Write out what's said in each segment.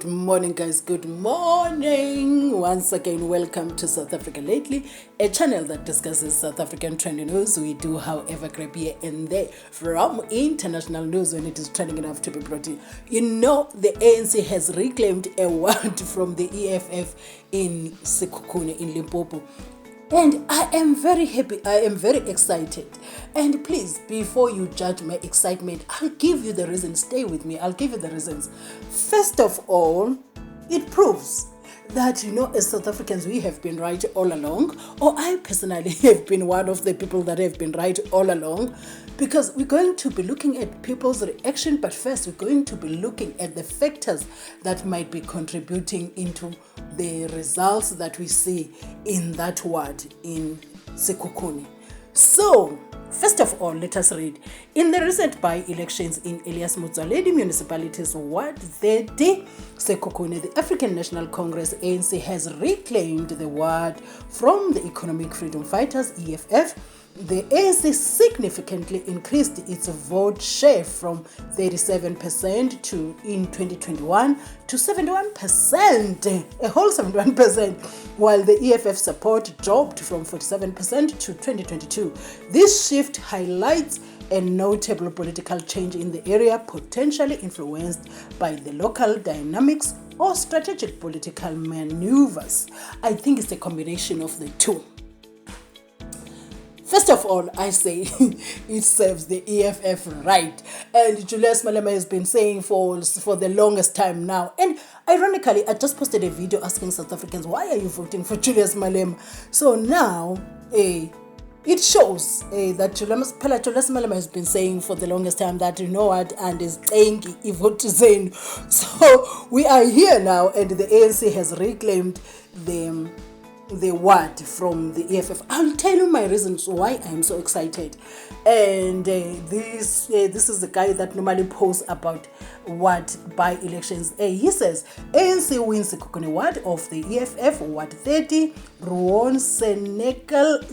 Good morning, guys. Good morning. Once again, welcome to South Africa Lately, a channel that discusses South African trending news. We do, however, grab here and there from international news when it is trending enough to be brought in. You know, the ANC has reclaimed a word from the EFF in Sekhukhune in Limpopo. And I am very happy, I am very excited. And please, before you judge my excitement, I'll give you the reasons. Stay with me, I'll give you the reasons. First of all, it proves that, you know, as South Africans, we have been right all along, or I personally have been one of the people that have been right all along, because we're going to be looking at people's reaction, but first we're going to be looking at the factors that might be contributing into the results that we see in that ward in Sekhukhune. So, first of all, let us read. In the recent by-elections in MZWANELE municipalities, Ward 30, Sekhukhune, the African National Congress, ANC, has reclaimed the ward from the Economic Freedom Fighters, EFF. The ANC significantly increased its vote share from 37% in 2021 to 71%, a whole 71%, while the EFF support dropped from 47% to 2022. This shift highlights a notable political change in the area, potentially influenced by the local dynamics or strategic political maneuvers. I think it's a combination of the two. First of all, I say it serves the EFF right. And Julius Malema has been saying for the longest time now. And ironically, I just posted a video asking South Africans, why are you voting for Julius Malema? So now, it shows that Julius Malema has been saying for the longest time that, you know what, and is saying he vote Zain. So we are here now, and the ANC has reclaimed the word from the EFF. I'll tell you my reasons why I'm so excited. And this is the guy that normally posts about what by elections. He says ANC wins the Sekhukhune ward of the EFF, Ward 30, Ruon Senekal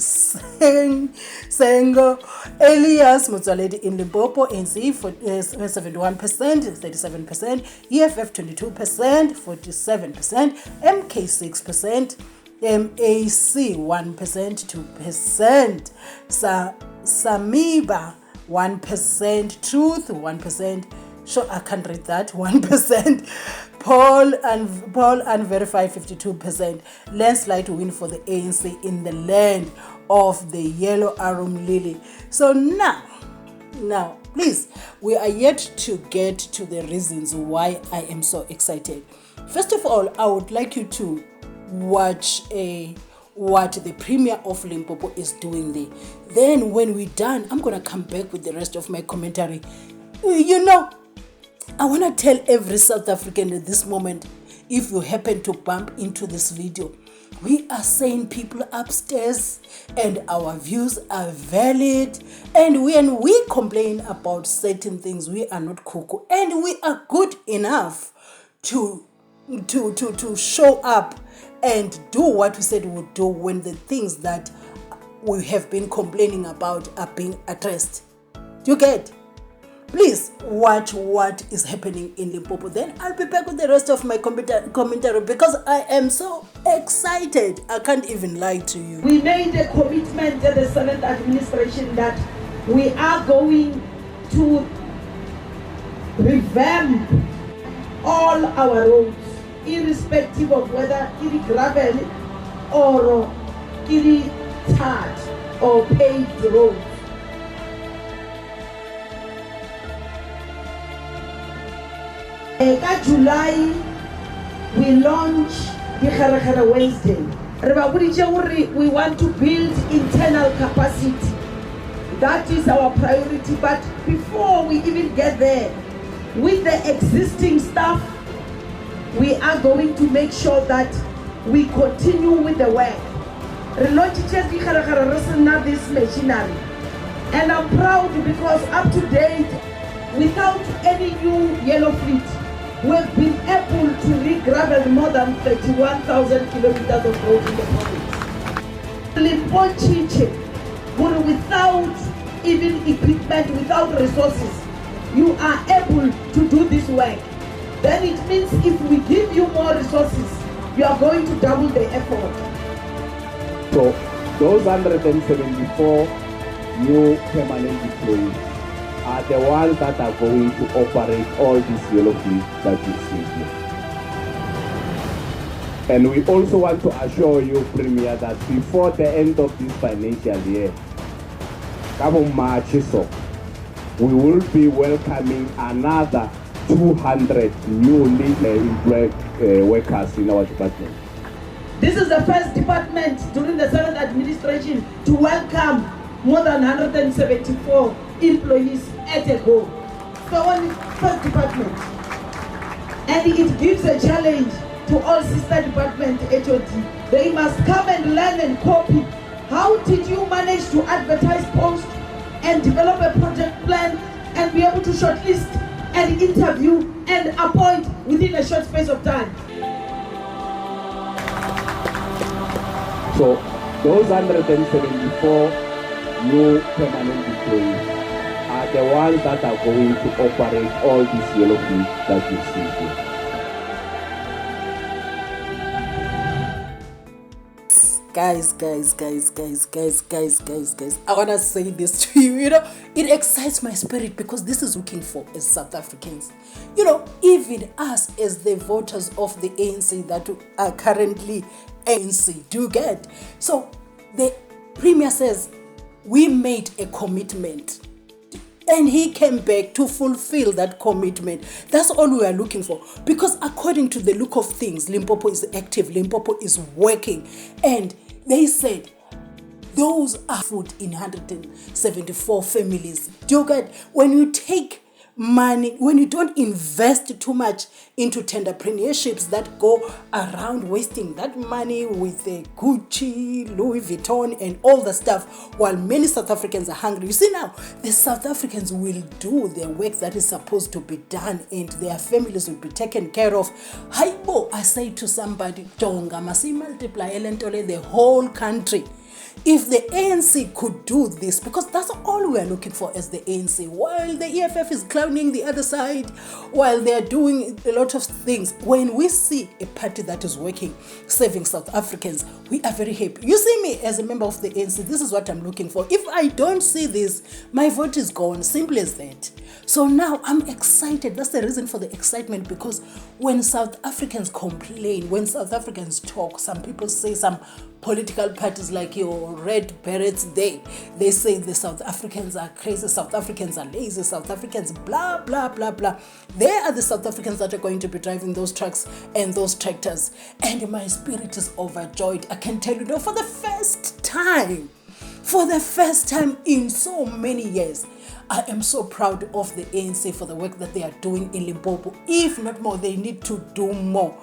Sengo Elias Mozaledi in Limpopo, ANC for 71%, 37%, EFF 22%, 47%, MK 6%, MAC 1%, 2%, Samiba 1%, Truth 1%, sure I can't read that, 1%, Paul Unverified 52%, landslide win for the ANC in the land of the Yellow Arum Lily. So now, please, we are yet to get to the reasons why I am so excited. First of all, I would like you to watch what the Premier of Limpopo is doing there. Then when we're done, I'm going to come back with the rest of my commentary. You know, I want to tell every South African at this moment, if you happen to bump into this video, we are saying people upstairs and our views are valid, and when we complain about certain things, we are not cuckoo, and we are good enough to show up and do what we said we would do when the things that we have been complaining about are being addressed. Do you get? Please watch what is happening in Limpopo. Then I'll be back with the rest of my commentary because I am so excited. I can't even lie to you. We made a commitment at the 7th administration that we are going to revamp all our roads, irrespective of whether it is gravel or it is tarred or paved roads. In July, we launched the Kharakara Wednesday. We want to build internal capacity. That is our priority. But before we even get there, with the existing staff, we are going to make sure that we continue with the work. This machinery. And I'm proud because up to date, without any new yellow fleet, we've been able to re-gravel more than 31,000 kilometers of road in the province. Without even equipment, without resources, you are able to do this work. Then it means if we give more resources, you are going to double the effort. So those 174 new permanent employees are the ones that are going to operate all these yellow fleets that you see here. And we also want to assure you, Premier, that before the end of this financial year, come March, so we will be welcoming another 200 newly employed workers in our department. This is the first department during the 7th administration to welcome more than 174 employees at a go. So only first department. And it gives a challenge to all sister department HOD. They must come and learn and copy. How did you manage to advertise posts and develop a project plan and be able to shortlist and interview and appoint within a short space of time? So those 174 new permanent employees are the ones that are going to operate all these yellow fleets that you see here. Guys, I want to say this to you, it excites my spirit because this is looking for as South Africans. Even us as the voters of the ANC that are currently ANC, do you get? So the Premier says, we made a commitment. And he came back to fulfill that commitment. That's all we are looking for. Because according to the look of things, Limpopo is active, Limpopo is working. And they said, those are food in 174 families. Do you get? When you take money, when you don't invest too much into entrepreneurships that go around wasting that money with the Gucci, Louis Vuitton and all the stuff, while many South Africans are hungry. You see now, the South Africans will do their work that is supposed to be done and their families will be taken care of. Haibo, I say to somebody, Tonga, must multiply the whole country. If the ANC could do this, because that's all we are looking for as the ANC, while the EFF is clowning the other side, while they are doing a lot of things, when we see a party that is working, serving South Africans, we are very happy. You see me as a member of the ANC, this is what I'm looking for. If I don't see this, my vote is gone, simple as that. So now I'm excited. That's the reason for the excitement, because when South Africans complain, when South Africans talk, some people say, some political parties like your Red Berets, they say the South Africans are crazy, South Africans are lazy, South Africans blah, blah, blah, blah. They are the South Africans that are going to be driving those trucks and those tractors. And my spirit is overjoyed. I can tell you, for the first time in so many years, I am so proud of the ANC for the work that they are doing in Limpopo. If not more, they need to do more.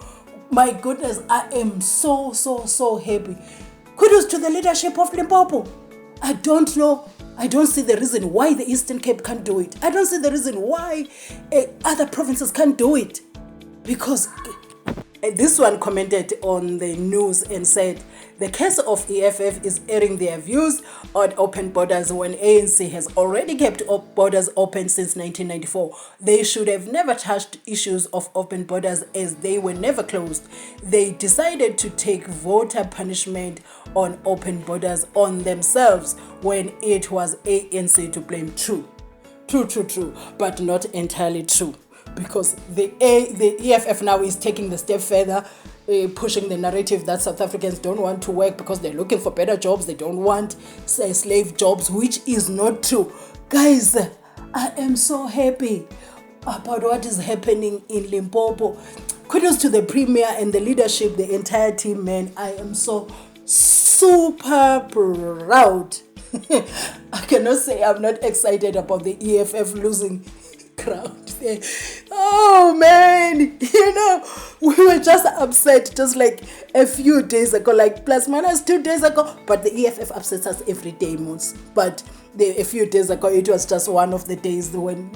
My goodness, I am so happy. Kudos to the leadership of Limpopo. I don't know. I don't see the reason why the Eastern Cape can't do it. I don't see the reason why other provinces can't do it. Because this one commented on the news and said, the case of EFF is airing their views on open borders when ANC has already kept borders open since 1994. They should have never touched issues of open borders as they were never closed. They decided to take voter punishment on open borders on themselves when it was ANC to blame. True, but not entirely true. Because the EFF now is taking the step further, pushing the narrative that South Africans don't want to work because they're looking for better jobs. They don't want slave jobs, which is not true. Guys, I am so happy about what is happening in Limpopo. Kudos to the Premier and the leadership, the entire team, man. I am so super proud. I cannot say I'm not excited about the EFF losing crowd there. Oh man, we were just upset just like a few days ago, like plus minus 2 days ago, but the EFF upsets us every day most. But a few days ago it was just one of the days when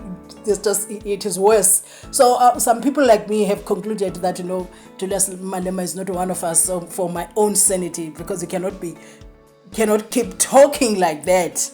it is worse. So some people like me have concluded that Julius Malema is not one of us. So for my own sanity, because you cannot keep talking like that,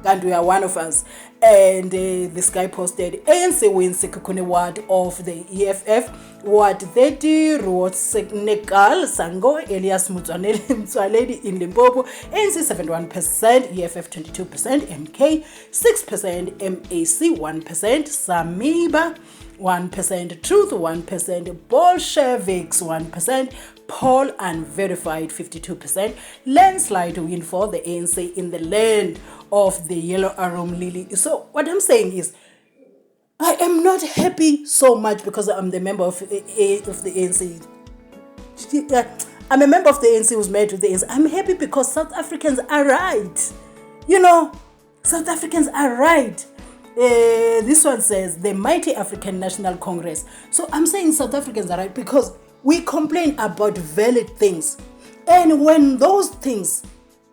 and we are one of us. And this guy posted, ANC wins Sekhukhune ward of the EFF. Ward 30, Ruot Senegal, Sango, Elias MZWANELE in Limpopo. ANC 71%, EFF 22%, MK 6%, MAC 1%, Samiba 1%, Truth 1%, Bolsheviks 1%, Poll Unverified 52%, landslide win for the ANC in the land of the Yellow Arum Lily. So what I'm saying is, I am not happy so much because I'm the member of the ANC. I'm a member of the ANC who's married with the ANC. I'm happy because South Africans are right. You know, South Africans are right. This one says the mighty African National Congress. So I'm saying South Africans are right because we complain about valid things. And when those things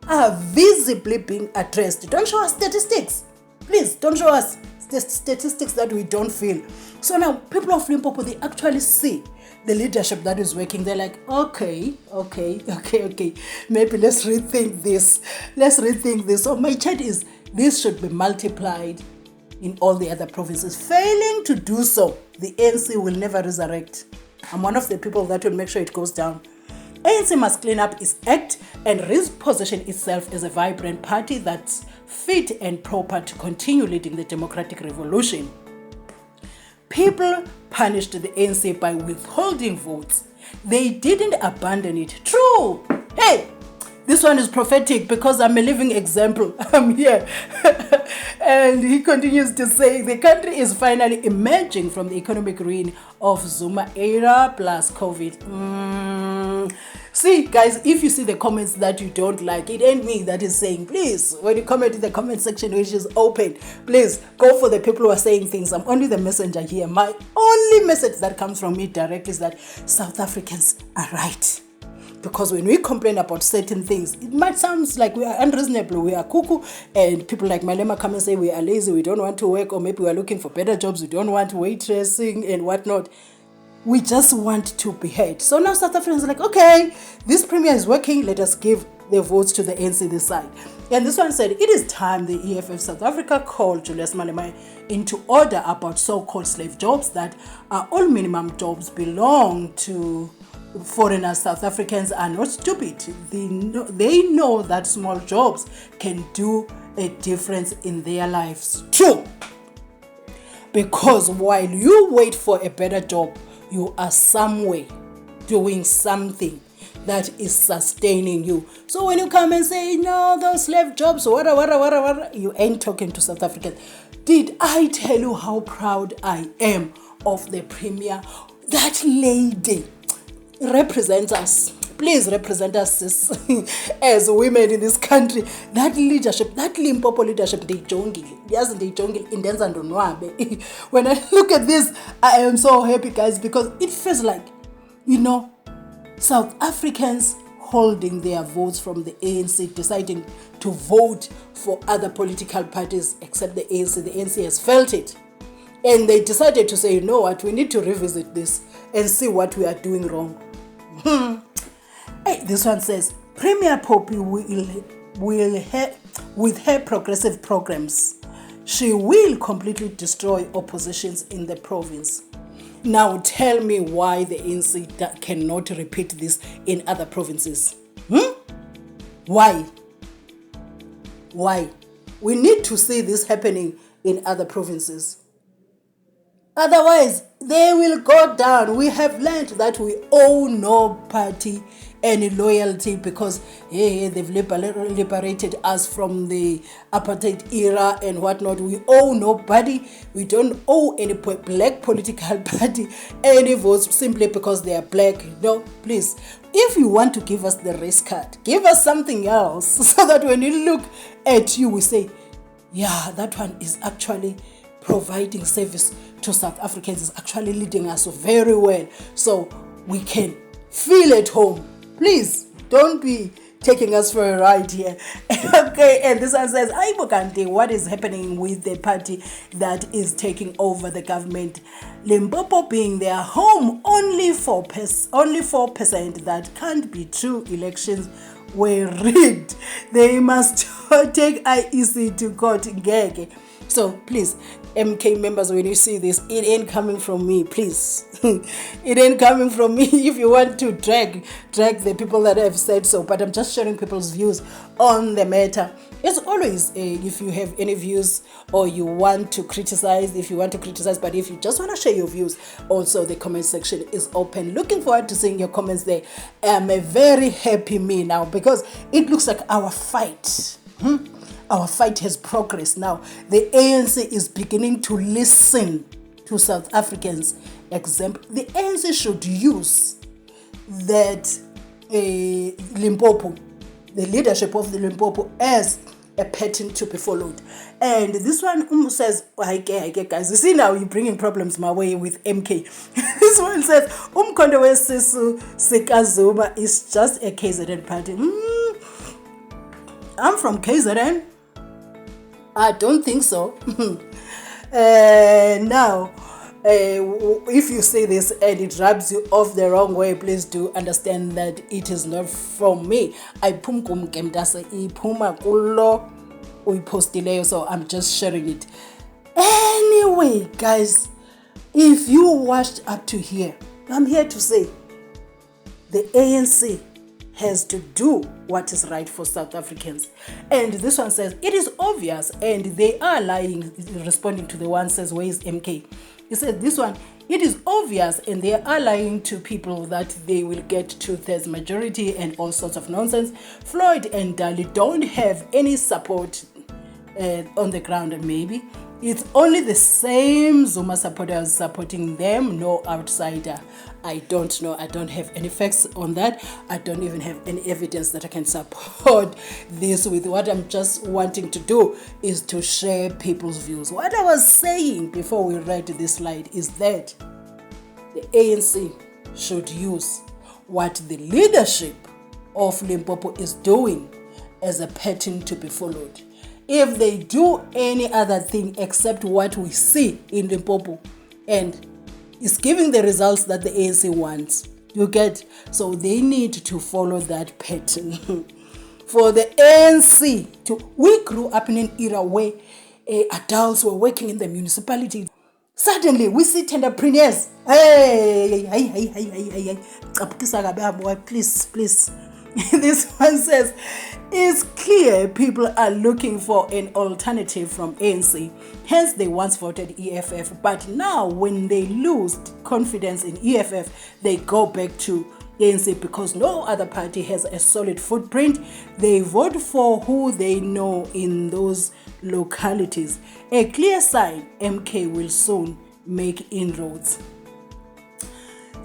are visibly being addressed, don't show us statistics. Please, don't show us the statistics that we don't feel. So now people of Limpopo, they actually see the leadership that is working. They're like, okay, maybe let's rethink this. So my chat is, this should be multiplied in all the other provinces. Failing to do so, the ANC will never resurrect. I'm one of the people that will make sure it goes down. ANC must clean up its act and reposition itself as a vibrant party that's fit and proper to continue leading the democratic revolution. People punished the ANC by withholding votes. They didn't abandon it. True. Hey, this one is prophetic because I'm a living example. I'm here. And he continues to say, the country is finally emerging from the economic ruin of Zuma era plus COVID. See, guys, if you see the comments that you don't like, it ain't me that is saying, please, when you comment in the comment section, which is open, please go for the people who are saying things. I'm only the messenger here. My only message that comes from me directly is that South Africans are right. Because when we complain about certain things, it might sound like we are unreasonable, we are cuckoo, and people like Malema come and say we are lazy, we don't want to work, or maybe we are looking for better jobs, we don't want waitressing and whatnot. We just want to be heard. So now South Africans are like, okay, this premier is working, let us give the votes to the ANC this side. And this one said, it is time the EFF South Africa called Julius Malema into order about so-called slave jobs that are all minimum jobs belong to foreigners. South Africans are not stupid. They know that small jobs can do a difference in their lives too. Because while you wait for a better job, you are somewhere doing something that is sustaining you. So when you come and say, no, those slave jobs, whatever, you ain't talking to South Africans. Did I tell you how proud I am of the premier? That lady represents us. Please represent us, sis, as women in this country. That leadership, that Limpopo leadership, they jungle. When I look at this, I am so happy, guys, because it feels like, South Africans holding their votes from the ANC, deciding to vote for other political parties except the ANC. The ANC has felt it. And they decided to say, you know what, we need to revisit this and see what we are doing wrong. Hey, this one says, Premier Poppy will with her progressive programs, she will completely destroy oppositions in the province. Now tell me why the ANC cannot repeat this in other provinces. Why? We need to see this happening in other provinces. Otherwise, they will go down. We have learned that we owe no party any loyalty because they've liberated us from the apartheid era and whatnot. We owe nobody. We don't owe any black political party any votes simply because they are black. No, please. If you want to give us the race card, give us something else so that when you look at you, we say, yeah, that one is actually providing service to South Africans, is actually leading us very well, so we can feel at home. Please don't be taking us for a ride here. Okay, and this one says, Aibokante, what is happening with the party that is taking over the government? Limpopo being their home, only 4%, that can't be true. Elections were rigged. They must take IEC to court. Ngeke. So please, MK members, when you see this, it ain't coming from me, please. It ain't coming from me. If you want to drag the people that have said so, but I'm just sharing people's views on the matter. It's always if you have any views or you want to criticize, but if you just want to share your views, also the comment section is open. Looking forward to seeing your comments there. I'm a very happy me now, because it looks like our fight has progressed now. The ANC is beginning to listen to South Africans. Example, the ANC should use that Limpopo, the leadership of the Limpopo, as a pattern to be followed. And this one says, okay, guys, you see now you're bringing problems my way with MK. This one says, Umkhonto wesisu sikaZuma is just a KZN party. I'm from KZN. I don't think so. Now, if you say this and it rubs you off the wrong way, please do understand that it is not from me. So I'm just sharing it. Anyway, guys, if you watched up to here, I'm here to say the ANC has to do what is right for South Africans. And this one says, it is obvious, and they are lying, responding to the one says, where is MK? He said, this one, it is obvious, and they are lying to people that they will get 2/3 majority and all sorts of nonsense. Floyd and Dali don't have any support on the ground, and maybe it's only the same Zuma supporters supporting them, no outsider. I don't know. I don't have any facts on that. I don't even have any evidence that I can support this with. What I'm just wanting to do is to share people's views. What I was saying before we read this slide is that the ANC should use what the leadership of Limpopo is doing as a pattern to be followed. If they do any other thing except what we see in Limpopo, and it's giving the results that the ANC wants, you get? So they need to follow that pattern. For the ANC we grew up in an era where adults were working in the municipality. Suddenly we see entrepreneurs. Hey, please. This one says, it's clear people are looking for an alternative from ANC. Hence, they once voted EFF. But now, when they lose confidence in EFF, they go back to ANC because no other party has a solid footprint. They vote for who they know in those localities. A clear sign MK will soon make inroads.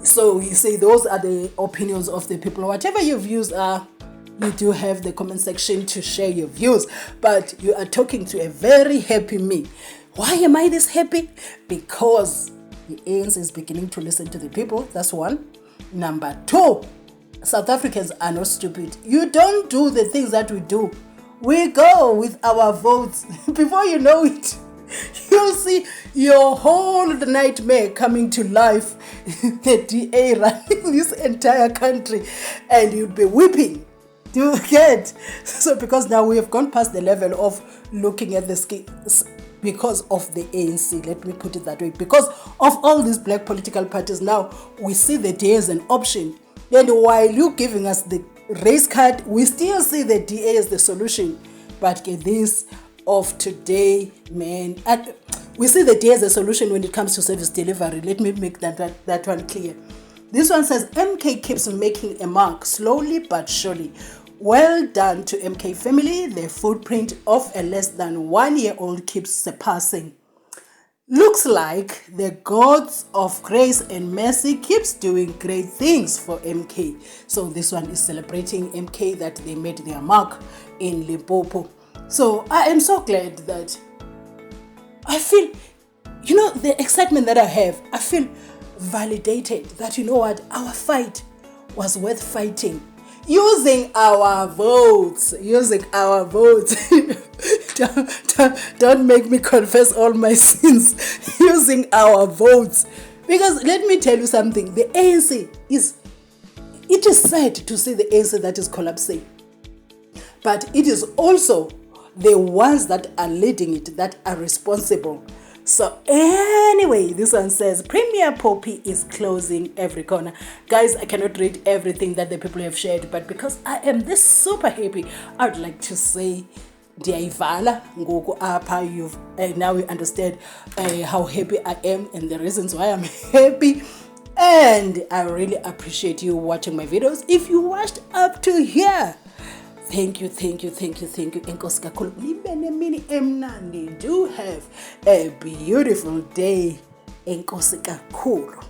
So you see, those are the opinions of the people. Whatever your views are, you do have the comment section to share your views. But you are talking to a very happy me. Why am I this happy? Because the ANC is beginning to listen to the people. That's one. Number two, South Africans are not stupid. You don't do the things that we do. We go with our votes. Before you know it, you'll see your whole nightmare coming to life. The DA running this entire country, and you'll be weeping. Do you get? So because now we have gone past the level of looking at the skills because of the ANC, let me put it that way. Because of all these black political parties, now we see the DA as an option. And while you're giving us the race card, we still see the DA as the solution. But this of today, man, we see the DA as a solution when it comes to service delivery. Let me make that one clear. This one says, MK keeps making a mark, slowly but surely. Well done to MK family. The footprint of a less than 1 year old keeps surpassing. Looks like the gods of grace and mercy keeps doing great things for MK. So this one is celebrating MK that they made their mark in Limpopo. So I am so glad that I feel, the excitement that I have, I feel validated that, our fight was worth fighting. Using our votes. Don't make me confess all my sins. Using our votes. Because let me tell you something. The ANC it is sad to see the ANC that is collapsing. But it is also the ones that are leading it that are responsible. So anyway, this one says Premier Poppy is closing every corner. Guys, I cannot read everything that the people have shared, but because I am this super happy, I would like to say Diaivala ngoku apha. You've now you understand how happy I am and the reasons why I'm happy. And I really appreciate you watching my videos. If you watched up to here, thank you. Enkosi kakhulu. Nibe nemini emnandi. Do have a beautiful day. Enkosi kakhulu.